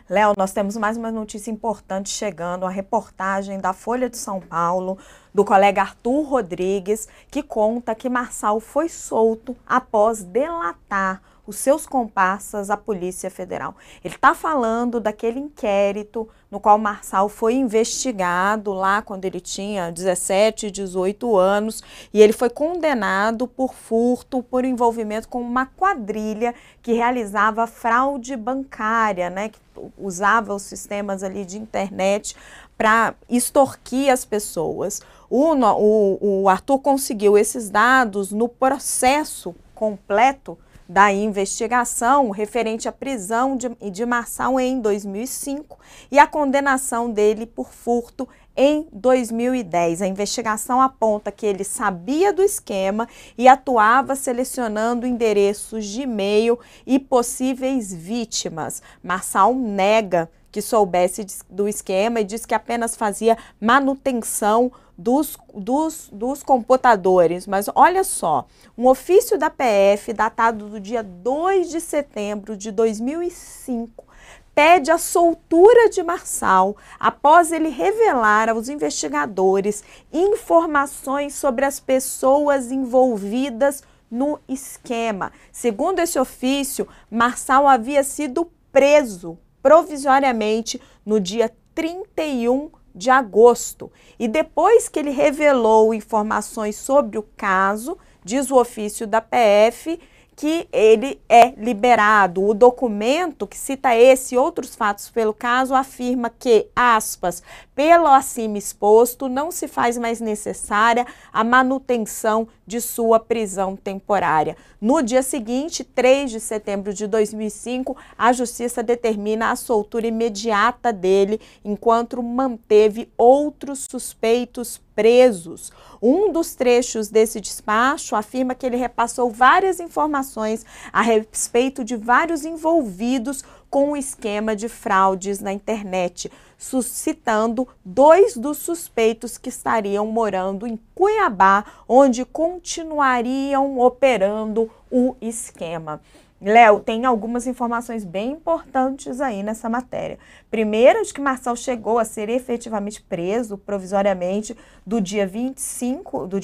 Léo, nós temos mais uma notícia importante chegando, a reportagem da Folha de São Paulo, do colega Arthur Rodrigues, que conta que Marçal foi solto após delatar os seus comparsas à Polícia Federal. Ele está falando daquele inquérito no qual Marçal foi investigado lá quando ele tinha 17, 18 anos, e ele foi condenado por furto, por envolvimento com uma quadrilha que realizava fraude bancária, né, que usava os sistemas ali de internet para extorquir as pessoas. O Arthur conseguiu esses dados no processo completo da investigação referente à prisão de Marçal em 2005 e a condenação dele por furto em 2010. A investigação aponta que ele sabia do esquema e atuava selecionando endereços de e-mail e possíveis vítimas. Marçal nega que soubesse do esquema e diz que apenas fazia manutenção dos computadores. Mas olha só, um ofício da PF datado do dia 2 de setembro de 2005 pede a soltura de Marçal após ele revelar aos investigadores informações sobre as pessoas envolvidas no esquema. Segundo esse ofício, Marçal havia sido preso provisoriamente no dia 31 de agosto. E depois que ele revelou informações sobre o caso, diz o ofício da PF que ele é liberado. O documento que cita esse e outros fatos pelo caso afirma que, aspas, pelo acima exposto, não se faz mais necessária a manutenção de sua prisão temporária. No dia seguinte, 3 de setembro de 2005, a Justiça determina a soltura imediata dele, enquanto manteve outros suspeitos presos. Um dos trechos desse despacho afirma que ele repassou várias informações a respeito de vários envolvidos com o esquema de fraudes na internet, suscitando 2 dos suspeitos que estariam morando em Cuiabá, onde continuariam operando o esquema. Léo, tem algumas informações bem importantes aí nessa matéria. Primeiro, de que Marçal chegou a ser efetivamente preso provisoriamente do dia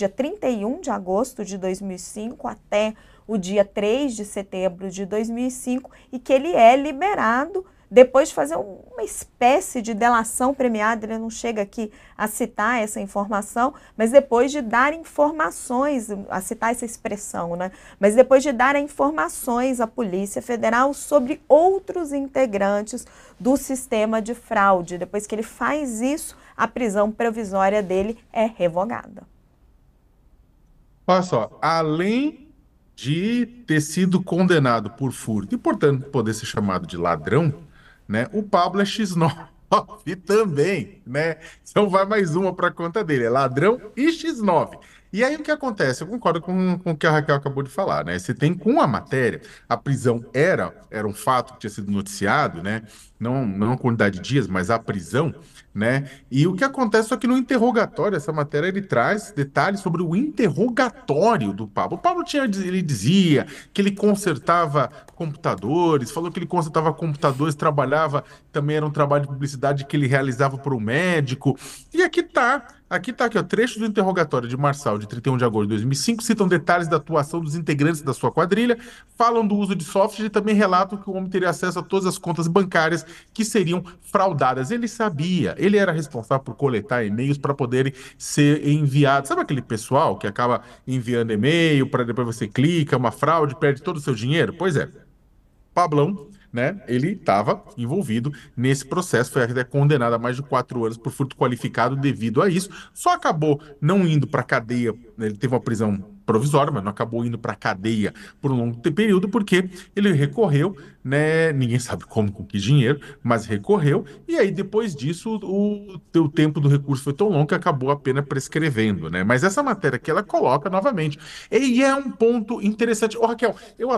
31 de agosto de 2005 até o dia 3 de setembro de 2005 e que ele é liberado depois de fazer uma espécie de delação premiada. Ele não chega aqui a citar essa informação, mas depois de dar informações, a citar essa expressão, né? Mas depois de dar informações à Polícia Federal sobre outros integrantes do sistema de fraude. Depois que ele faz isso, a prisão provisória dele é revogada. Olha só, além de ter sido condenado por furto e, portanto, poder ser chamado de ladrão, né? O Pablo é X9 também, né? Então vai mais uma para conta dele, é ladrão e X9. E aí o que acontece? Eu concordo com o que a Raquel acabou de falar, né? Você tem com a matéria, a prisão era um fato que tinha sido noticiado, né? Não a quantidade de dias, mas a prisão, né? E o que acontece é que no interrogatório, essa matéria ele traz detalhes sobre o interrogatório do Pablo. O Pablo ele dizia que ele consertava computadores, falou que ele consertava computadores, trabalhava, também era um trabalho de publicidade que ele realizava para o médico. E aqui, ó, trecho do interrogatório de Marçal, de 31 de agosto de 2005, citam detalhes da atuação dos integrantes da sua quadrilha, falam do uso de software e também relatam que o homem teria acesso a todas as contas bancárias que seriam fraudadas. Ele sabia, ele era responsável por coletar e-mails para poderem ser enviados. Sabe aquele pessoal que acaba enviando e-mail para depois você clica, uma fraude, perde todo o seu dinheiro? Pois é. Pablão, né? Ele estava envolvido nesse processo, foi até condenado a mais de 4 anos por furto qualificado devido a isso. Só acabou não indo para a cadeia, né? Ele teve uma prisão provisória, mas não acabou indo para a cadeia por um longo período, porque ele recorreu, né? Ninguém sabe como, com que dinheiro, mas recorreu, e aí depois disso o tempo do recurso foi tão longo que acabou a pena prescrevendo, né? Mas essa matéria que ela coloca novamente, e é um ponto interessante. Ô, Raquel, eu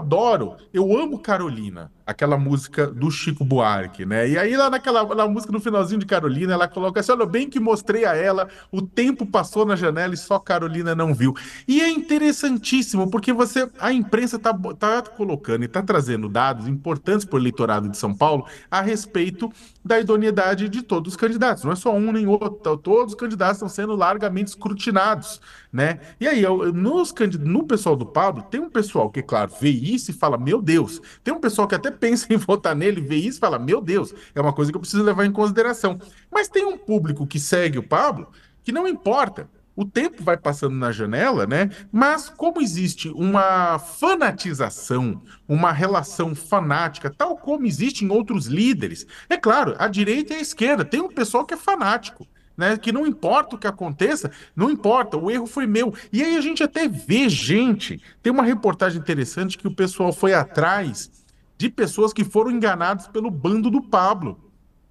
amo Carolina, aquela música do Chico Buarque, né? E aí lá na música, no finalzinho de Carolina, ela coloca assim: olha, bem que mostrei a ela, o tempo passou na janela e só Carolina não viu. E é interessante interessantíssimo, porque a imprensa tá colocando e está trazendo dados importantes para o eleitorado de São Paulo a respeito da idoneidade de todos os candidatos. Não é só um nem outro, todos os candidatos estão sendo largamente escrutinados, né? E aí, no pessoal do Pablo, tem um pessoal que, claro, vê isso e fala, meu Deus. Tem um pessoal que até pensa em votar nele, vê isso e fala, meu Deus, é uma coisa que eu preciso levar em consideração. Mas tem um público que segue o Pablo que não importa. O tempo vai passando na janela, né? Mas como existe uma fanatização, uma relação fanática, tal como existe em outros líderes, é claro, a direita e a esquerda, tem um pessoal que é fanático. Né, que não importa o que aconteça, não importa, o erro foi meu. E aí a gente até vê gente. Tem uma reportagem interessante que o pessoal foi atrás de pessoas que foram enganadas pelo bando do Pablo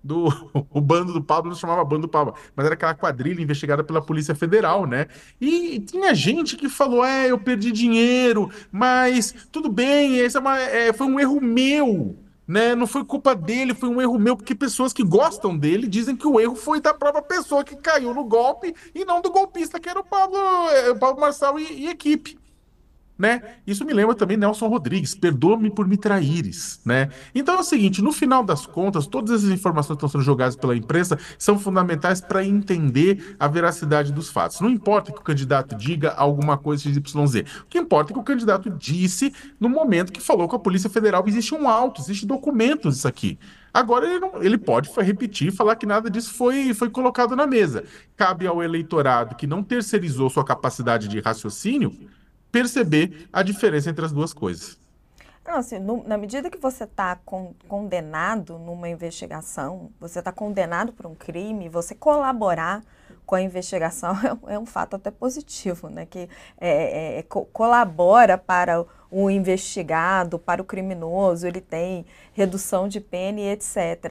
do o bando do Pablo não se chamava bando do Pablo, mas era aquela quadrilha investigada pela Polícia Federal, né? E tinha gente que falou: eu perdi dinheiro, mas tudo bem, foi um erro meu. Né? Não foi culpa dele, foi um erro meu, porque pessoas que gostam dele dizem que o erro foi da própria pessoa que caiu no golpe e não do golpista, que era o Pablo Marçal e equipe, né? Isso me lembra também Nelson Rodrigues, perdoa-me por me traíres, né? Então é o seguinte, no final das contas, todas essas informações que estão sendo jogadas pela imprensa são fundamentais para entender a veracidade dos fatos. Não importa que o candidato diga alguma coisa XYZ. O que importa é que o candidato disse no momento que falou com a Polícia Federal, existe um auto, existe documentos disso aqui. Agora ele pode repetir e falar que nada disso foi colocado na mesa. Cabe ao eleitorado que não terceirizou sua capacidade de raciocínio perceber a diferença entre as duas coisas. Não, assim, na medida que você está condenado numa investigação, você está condenado por um crime, você colaborar com a investigação é um fato até positivo, né? Que colabora para o investigado, para o criminoso, ele tem redução de pena e etc.